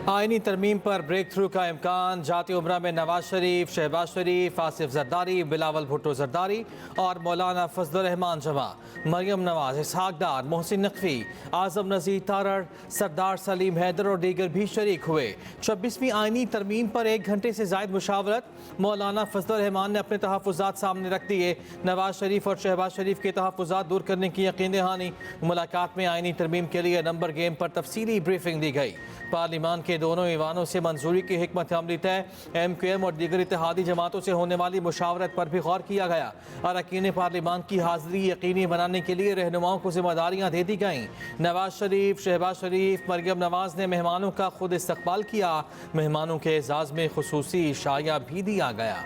आईनी तरमीम पर ब्रेक थ्रू का इम्कान। जाती उम्रा में नवाज शरीफ, शहबाज शरीफ, आसिफ जरदारी, बिलावल भुट्टो जरदारी और मौलाना फजलुर रहमान जमा। मरियम नवाज, इसहाक डार, मोहसिन नकवी, आजम नज़ीर तारड़, सरदार सलीम हैदर और दीगर भी शरीक हुए। 26वीं आईनी तरमीम पर 1 घंटे से जायद मुशावरत। मौलाना फजलुर रहमान ने अपने तहफ़्फ़ुज़ात सामने रख दिए। नवाज शरीफ और शहबाज शरीफ के तहफ़्फ़ुज़ात दूर करने की यकीन दहानी। मुलाकात में आईनी तरमीम के लिए नंबर गेम पर तफसीली ब्रीफिंग दी गई। पार्लिमान के दोनों ईवानों से मंजूरी की हिकमत अमली तय। MQM और दीगर इत्तेहादी जमातों से होने वाली मुशावरत पर भी गौर किया गया। अरकान पार्लिमान की हाजिरी यकीनी बनाने के लिए रहनुमाओं को जिम्मेदारियाँ दे दी गईं। नवाज शरीफ, शहबाज शरीफ, मरियम नवाज ने मेहमानों का खुद इस्तकबाल किया। मेहमानों के एजाज में खुसूसी शाया भी दिया गया।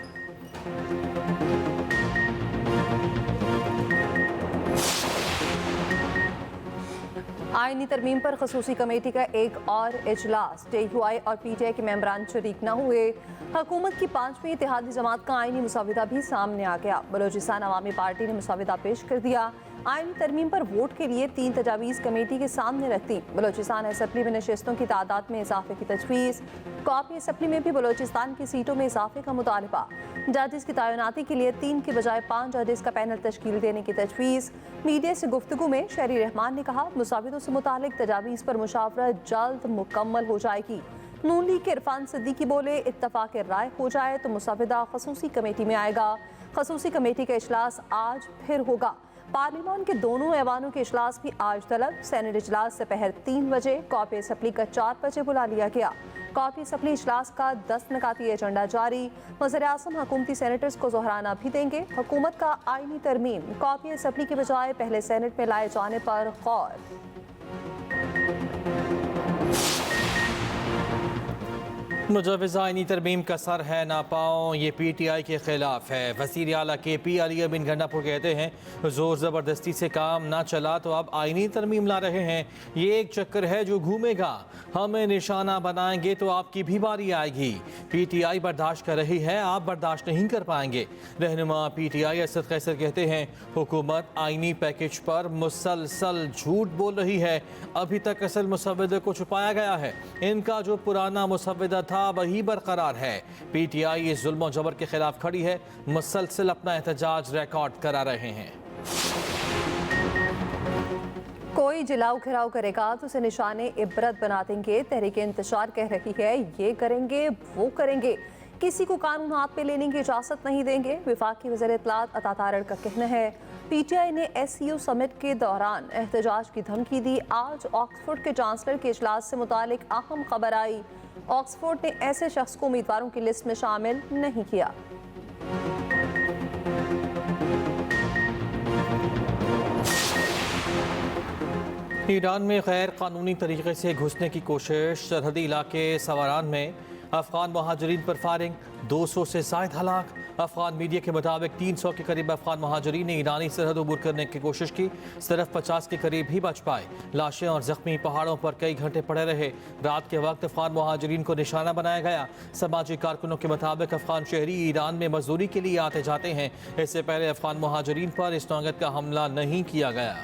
आईनी तरमीम पर खसूसी कमेटी का एक और इजलास। JUI और PTI के मेंबरान शरीक न हुए। हुकूमत की 5वीं इत्तेहादी जमात का आईनी मुसविदा भी सामने आ गया। बलोचिस्तान अवामी पार्टी ने मुसविदा पेश कर दिया। आईनी तरमीम पर वोट के लिए 3 तजावीज़ कमेटी के सामने रख दी। बलोचिस्तान असम्बली में नशिस्तों की तादाद में इजाफे की तजवीज़। कौमी असम्बली में भी बलोचिस्तान की सीटों में इजाफे का मुतालबा। जजेस की तैनाती के लिए 3 के बजाय 5 जजेस का पैनल तश्कील देने की तजवीज़। मीडिया से गुफ्तगू में शहरी रहमान ने कहा, मुसाविदों से मुतालिक तजावीज़ पर मुशावरत जल्द मुकम्मल हो जाएगी। नून लीग के इरफान सिद्दीकी बोले, इत्तफाक राय हो जाए तो मुसाविदा खसूसी कमेटी में आएगा। खसूसी कमेटी का इजलास आज फिर होगा। पार्लिमान के दोनों ऐवानों के इजलास भी आज तलब। सेनेट इजलास दोपहर 3 बजे, कौमी असम्बली का 4 बजे बुला लिया गया। कौमी असम्बली इजलास का 10 निकाती एजेंडा जारी। वज़ीर-ए-आज़म हुकूमती सेनेटर्स को दोहराना भी देंगे। हुकूमत का आईनी तरमीम कौमी असम्बली के बजाय पहले सेनेट में लाए जाने पर गौर। मुजव्वज़ा आईनी तरमीम का सर है ना पाँव, ये PTI के खिलाफ है। वज़ीर आला KP अली बिन गंडापुर कहते हैं, ज़ोर ज़बरदस्ती से काम ना चला तो अब आईनी तरमीम ला रहे हैं। ये एक चक्कर है जो घूमेगा। हमें निशाना बनाएंगे तो आपकी भी बारी आएगी। PTI बर्दाश्त कर रही है, आप बर्दाश्त नहीं कर पाएंगे। रहनुमा PTI असद कैसर कहते हैं, हुकूमत आईनी पैकेज पर मुसलसल झूठ बोल रही है। अभी तक असल मुसव्वदे को छुपाया गया है। इनका जो पुराना मुसव्वदा था वही बरकरार है। PTI इस जुल्म और जबर के खिलाफ खड़ी है। मुसलसल अपना एहतजाज रिकॉर्ड करा रहे हैं। कोई जिलाओ घिराव करेगा तो उसे निशाने इबरत बना देंगे। तहरीक इंतशार कह रही है, ये करेंगे वो करेंगे, किसी को कानून हाथ में लेने की इजाज़त नहीं देंगे। वफाकी वज़ीर इत्तलात अता तारड़ का कहना है, PTI ने SCO समिट के दौरान एहतजाज की धमकी दी। आज ऑक्सफोर्ड के चांसलर के इजलास से मुतालिक अहम खबर आई। ऑक्सफोर्ड ने ऐसे शख्स को उम्मीदवारों की लिस्ट में शामिल नहीं किया। ईरान में गैर कानूनी तरीके से घुसने की कोशिश। सरहदी इलाके सवारान में अफगान महाजरीन पर फायरिंग, 200 से ज़ायद हलाक। अफगान मीडिया के मुताबिक 300 के करीब अफगान महाजरीन ने ईरानी सरहद अबूर करने की कोशिश की। सिर्फ 50 के करीब ही बच पाए। लाशें और जख्मी पहाड़ों पर कई घंटे पड़े रहे। रात के वक्त अफगान महाजरीन को निशाना बनाया गया। समाजी कारकुनों के मुताबिक अफगान शहरी ईरान में मजदूरी के लिए आते जाते हैं। इससे पहले अफगान महाजरीन पर इस नौयत का हमला नहीं किया गया।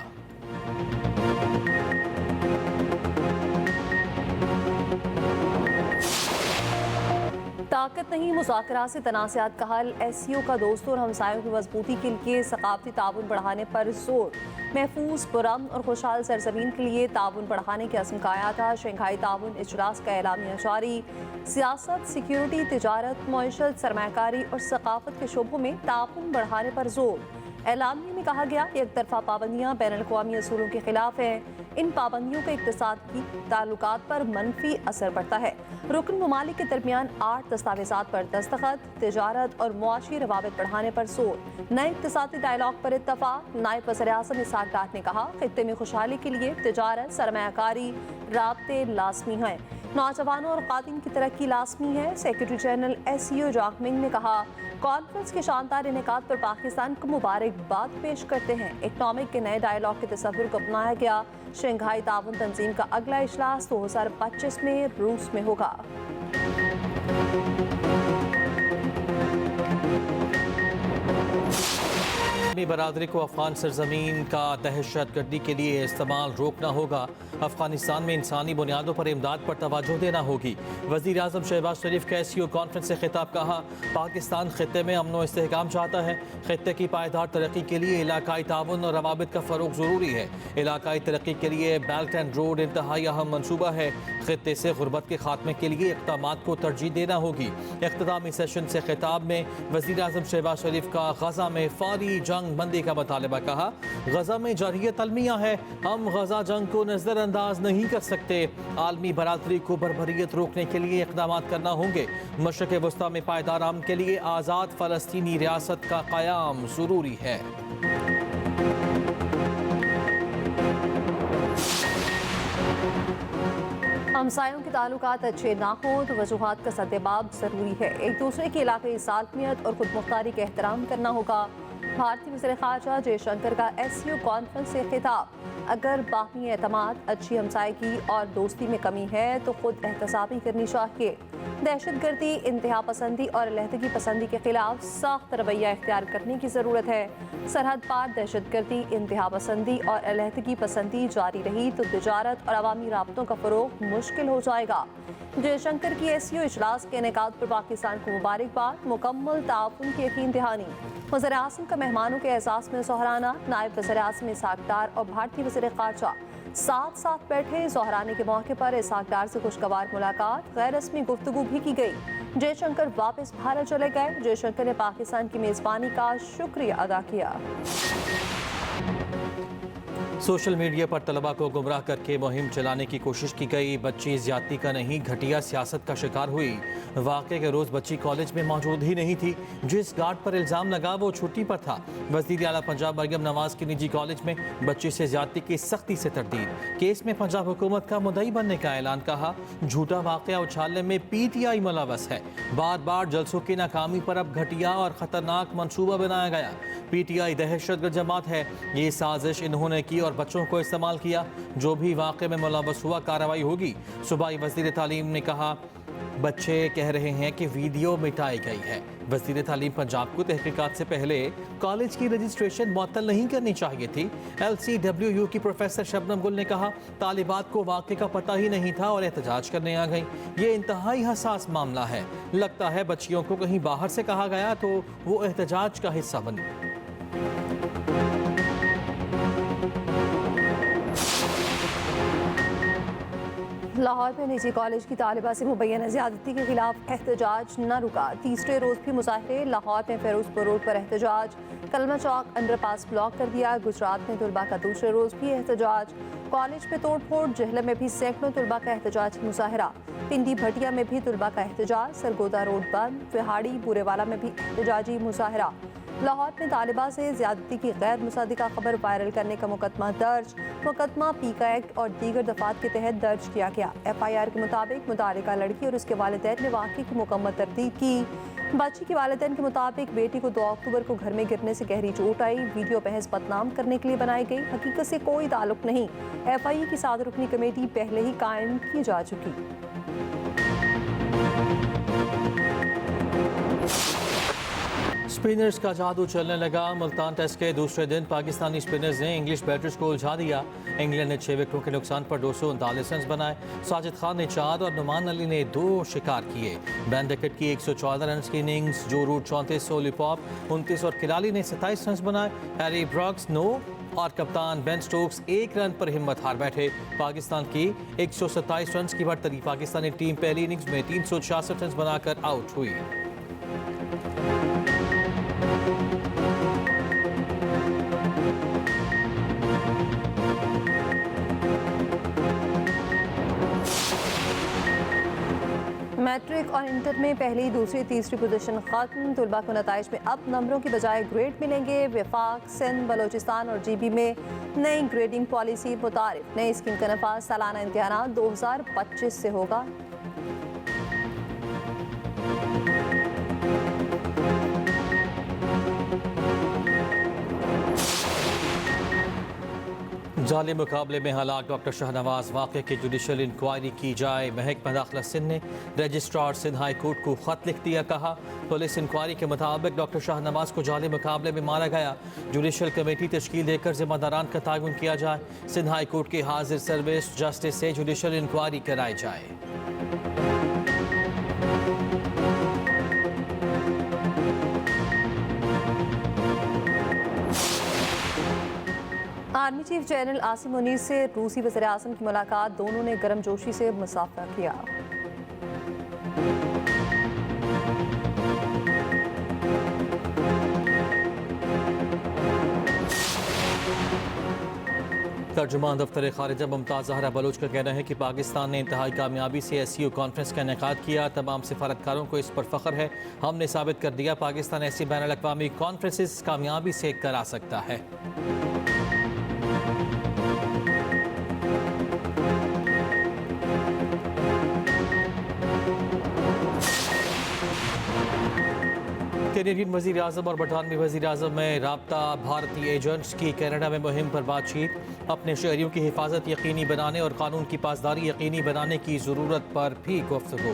ताकत नहीं, मुज़ाकरात से तनाज़ात का हल। SCO का दोस्तों और हमसायों की मजबूती के लिए सकाफती ताउन बढ़ाने पर जोर। महफूज, पुरअमन और खुशहाल सरजमीन के लिए ताउन बढ़ाने की अज़्म काया था। शंघाई ताउन इजलास का एलामिया जारी। सियासत, सिक्योरिटी, तिजारत, मईशत, सरमायाकारी और सकाफत के शोबों में ताउन बढ़ाने पर जोर। एलामिया में कहा गया, एक तरफा पाबंदियाँ बैनुल अक़वामी असूलों के खिलाफ हैं। इन पाबंदियों का इक़्तिसादी ताल्लुकात पर मनफी असर पड़ता है। रुकन ममालिक के दरमियान 8 दस्तावेज़ात पर दस्तखत। तिजारत और मुआशी रवाबित बढ़ाने पर जोर। नए इक़्तिसादी डायलॉग पर इत्तफाक। नायब वज़ीर-ए-आज़म इसहाक डार ने कहा, खित्ते में खुशहाली के लिए तिजारत, सरमायाकारी, राब्ते लाज़मी हैं। नौजवानों और ख़वातीन की तरक्की लाज़मी है। सेक्रेटरी जनरल SCO जाकमिंग ने कहा, कॉन्फ्रेंस के शानदार इनेकाद पर पाकिस्तान को मुबारकबाद पेश करते हैं। इकनॉमिक के नए डायलॉग के तस्वुर को अपनाया गया। शंघाई ताउन तंजीम का अगला इजलास 2025 में रूस में होगा। आलमी बरादरी को अफगान सरजमीन का दहशत गर्दी के लिए इस्तेमाल रोकना होगा। अफगानिस्तान में इंसानी बुनियादों पर इमदाद पर तवज्जो देना होगी। वज़ीर आज़म शहबाज शरीफ का SCO कॉन्फ्रेंस से खिताब। कहा, पाकिस्तान खित्ते में अमन व इस्तेहकाम चाहता है। खित्ते की पायदार तरक्की के लिए इलाकाई ताउन और रवाबित का फ़रोग़ ज़रूरी है। इलाकाई तरक्की के लिए बेल्ट एंड रोड इंतहाई अहम मनसूबा है। खित्ते से गुरबत के खात्मे के लिए इक़दामात को तरजीह देना होगी। इख्तितामी सेशन से खिताब में वज़ीर आज़म शहबाज शरीफ का गजा में फौरी जंग बंदी का मुतालबा। कहा, गजा में जारियत अलमिया है, हम गजा जंग को नज़रअंदाज नहीं कर सकते। आलमी बरादरी को बर्बरियत रोकने के लिए इक़दाम करना होंगे। मशरिक़ वस्ता में पायदार अमन के लिए आज़ाद फ़लस्तीनी रियासत का क़याम ज़रूरी है। हमसायों के ताल्लुकात अच्छे ना हों तो वजूहात का सद्देबाब ज़रूरी है। एक दूसरे की इलाक़ाई सालमियत और खुद मुख्तारी का एहतराम करना होगा। भारतीय वज़ीर ख़ारजा जयशंकर का SCO कॉन्फ्रेंस से खिताब। अगर बाहमी एतमाद, अच्छी हमसायगी और दोस्ती में कमी है तो खुद एहतसाबी करनी चाहिए। दहशतगर्दी, इंतहा पसंदी और अलहदगी पसंदी के खिलाफ सख्त रवैया इख्तियार करने की ज़रूरत है। सरहद पार दहशतगर्दी, इंतहा पसंदी और अलहदगी पसंदी जारी रही तो तिजारत और अवामी राब्तों का फ़रोग़ मुश्किल हो जाएगा। जयशंकर की SCO इजलास के इनेकाद पर पाकिस्तान को मुबारकबाद। मुकम्मल ताउन की यकीन दहानी। वज़ीर आज़म का मेहमानों के एहसास में सोहराना। नायब वज़ीर आज़म इसहाक डार और भारतीय वज़ीर ख़ारजा साथ साथ बैठे। सोहराने के मौके पर इसहाक डार से खुशगवार मुलाकात, गैर रस्मी गुफ्तगू भी की गई। जयशंकर वापस भारत चले गए। जयशंकर ने पाकिस्तान की मेज़बानी का शुक्रिया अदा किया। सोशल मीडिया पर तलबा को गुमराह करके मुहिम चलाने की कोशिश की गई। बच्ची ज्यादती का नहीं, घटिया सियासत का शिकार हुई। वाक़े के रोज़ बच्ची कॉलेज में मौजूद ही नहीं थी। जिस गार्ड पर इल्ज़ाम लगा वो छुट्टी पर था। वज़ीर आला पंजाब मरियम नवाज़ की निजी कॉलेज में बच्ची से ज्यादती की सख्ती से तरदीद। केस में पंजाब हुकूमत का मुद्दई बनने का ऐलान। कहा, झूठा वाक़या उछालने में PTI मुलव्वस है। बार बार जलसों की नाकामी पर अब घटिया और ख़तरनाक मनसूबा बनाया गया। PTI दहशतगर्द जमात है। ये साजिश इन्होंने की और बच्चों को इस्तेमाल किया। जो भी वाक़े में मुलव्वस हुआ कार्रवाई होगी। सूबाई वज़ीर तालीम ने कहा, बच्चे कह रहे हैं कि वीडियो मिटाई गई है। वज़ीर तालीम पंजाब को तहकीकात से पहले कॉलेज की रजिस्ट्रेशन मुअत्तल नहीं करनी चाहिए थी। LCWU की प्रोफेसर शबनम गुल ने कहा, तालिबात को वाक़े का पता ही नहीं था और एहतजाज करने आ गई। ये इंतहाई हसास मामला है। लगता है बच्चियों को कहीं बाहर से कहा गया तो वो एहतजाज का हिस्सा बनी। लाहौर में निजी कॉलेज की तालिबा से मुबैना ज़्यादती के खिलाफ एहतजाज न रुका। तीसरे रोज़ भी मुजाहिरे। लाहौर में फेरोजपुर रोड पर एहतजाज। कलमा चौक अंडरपास ब्लॉक कर दिया। गुजरात में तलबा का दूसरे रोज़ भी एहतजाज। कॉलेज में तोड़ फोड़। जहलम में भी सैकड़ों तलबा का एहतजाजी मुजाहिरा। पिंडी भटिया में भी तलबा का एहतजाज। सरगोदा रोड बंद। फिहाड़ी बूरेवाला में भी एहतजाजी मुजाहिरा। लाहौर में तालिबा से ज़्यादती की गैर मुसद्दिका खबर वायरल करने का मुकदमा दर्ज। मुकदमा पीका एक्ट और दीगर दफात के तहत दर्ज किया गया। FIR के मुताबिक मुतालिका लड़की और उसके वालिदैन ने वाक़े की मुकम्मल तरदीद की। बच्ची के वालिदैन के मुताबिक बेटी को 2 अक्टूबर को घर में गिरने से गहरी चोट आई। वीडियो बहस बदनाम करने के लिए बनाई गई। हकीकत से कोई ताल्लुक नहीं। FIA की 7 रुकनी कमेटी पहले ही कायम की जा चुकी। स्पिनर्स का जादू चलने लगा। मुल्तान टेस्ट के दूसरे दिन पाकिस्तानी स्पिनर्स ने इंग्लिश बैटर्स को उलझा दिया। इंग्लैंड ने 6 विकेटों के नुकसान पर 239 रन बनाए। साजिद खान ने 4 और नुमान अली ने 2 शिकार किए। बैन डिकेट की 114 रन की इनिंग्स। जो रूट 34, सोली पॉप 29 और खिलाड़ी ने 27 रन बनाए। हैरी ब्रॉक्स 9 और कप्तान बेन स्टोक्स 1 रन पर हिम्मत हार बैठे। पाकिस्तान की 127 रन की बढ़तरी। पाकिस्तानी टीम पहली इनिंग्स में 366 रन बनाकर आउट हुई। मैट्रिक और इंटर में पहली, दूसरी, तीसरी पोजीशन खत्म। तलबा को नताइज में अब नंबरों की बजाय ग्रेड मिलेंगे। वफाक, सिंध, बलोचिस्तान और GB में नई ग्रेडिंग पॉलिसी मुतारिफ। नई स्कीम का नफाज सालाना इम्तिहान 2025 से होगा। जाली मुकाबले में हलाक डॉक्टर शाहनवाज वाक़े की जुडिशल इंक्वायरी की जाए। महकमा दाखिला सिंध ने रजिस्ट्रार सिंध हाई कोर्ट को ख़त लिख दिया। कहा पुलिस इंक्वायरी के मुताबिक डॉक्टर शाहनवाज को जाली मुकाबले में मारा गया। जुडिशल कमेटी तश्कील देकर जिम्मेदारान का तयन किया जाए। सिंध हाई कोर्ट के हाजिर सर्विस जस्टिस से जुडिशल इंक्वायरी कराई जाए। Army chief general Asim Munir से रूसी वज़ीर आज़म की मुलाकात, दोनों ने गर्मजोशी से मुसाफा किया। तर्जुमान दफ्तर खारिजा मुमताज़ ज़हरा बलोच का कहना है कि पाकिस्तान ने इंतहाई कामयाबी से SCO कॉन्फ्रेंस का इनेकाद किया। तमाम सिफारतकारों को इस पर फ़ख्र है। हमने साबित कर दिया पाकिस्तान ऐसी बैनुल अक़वामी कॉन्फ्रेंसेस कामयाबी से करा सकता है। कैनेडियन वज़ीर आज़म और बरतानवी वज़ीर आज़म में राब्ता, भारतीय एजेंट्स की कनाडा में मुहिम पर बातचीत। अपने शहरियों की हिफाजत यकीनी बनाने और कानून की पासदारी यकीनी बनाने की ज़रूरत पर भी गुफ्तगू।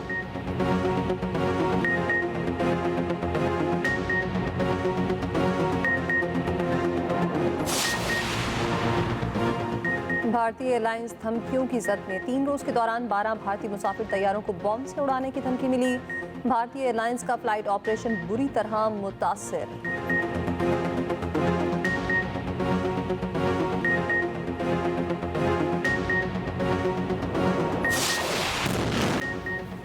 भारतीय एयरलाइंस धमकियों की जद में 3 रोज के दौरान 12 भारतीय मुसाफिर तैयारों को बॉम्ब से उड़ाने की धमकी मिली। भारतीय एयरलाइंस का फ्लाइट ऑपरेशन बुरी तरह मुतासिर।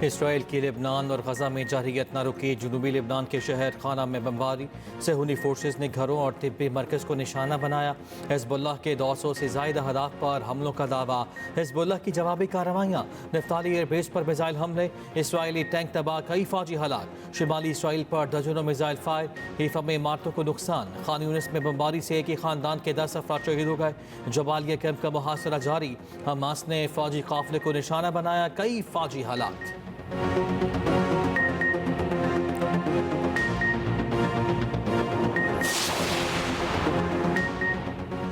इसराइल की लेबनान और गजा में जारियत न रुकी। जनूबी लेबनान के शहर खाना में बमबारी। सहूनी फोर्सेस ने घरों और तिब्बी मरकज को निशाना बनाया। हिजबुल्लाह के 200 से ज़ायद अहदाफ पर हमलों का दावा। हिजबुल्लाह की जवाबी कार्रवाइयाँ। नफ्ताली एयरबेस पर मिसाइल हमले। इसराइली टैंक तबाह, कई फौजी हलाक। शिमाली इसराइल पर दर्जनों मिसाइल फायर। हीफा में इमारतों को नुकसान। खान यूनिस में बमबारी से एक ही खानदान के 10 अफराद शहीद हो गए। जबालिया कैंप का मुहासरा जारी। हमास ने फौजी काफिले को निशाना बनाया, कई फौजी हलाक।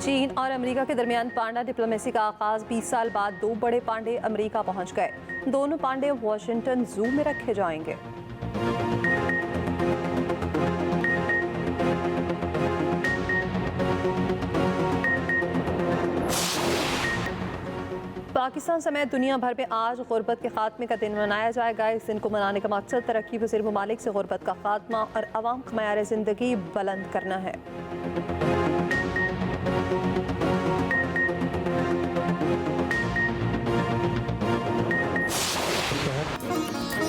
चीन और अमेरिका के दरमियान पांडा डिप्लोमेसी का आगाज। 20 साल बाद 2 बड़े पांडे अमेरिका पहुंच गए। दोनों पांडे वॉशिंगटन जू में रखे जाएंगे। पाकिस्तान समेत दुनिया भर में आज गुर्बत के खात्मे का दिन मनाया जाएगा। इस दिन को मनाने का मकसद तरक्की पज़ीर ममालिक से गुर्बत का खात्मा और अवाम का मयार ज़िंदगी बुलंद करना है।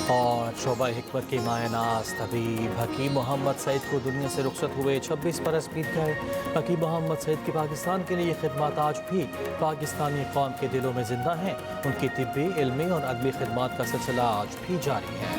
और शोबा हिकमत की मायनाज तबीब हकीम मोहम्मद सईद को दुनिया से रुखसत हुए। 26 बरस बीत गए। हकीम मोहम्मद सईद की पाकिस्तान के लिए खिदमत आज भी पाकिस्तानी कौम के दिलों में जिंदा हैं। उनकी तिब्बी, इल्मी और अदबी खिदमत का सिलसिला आज भी जारी है।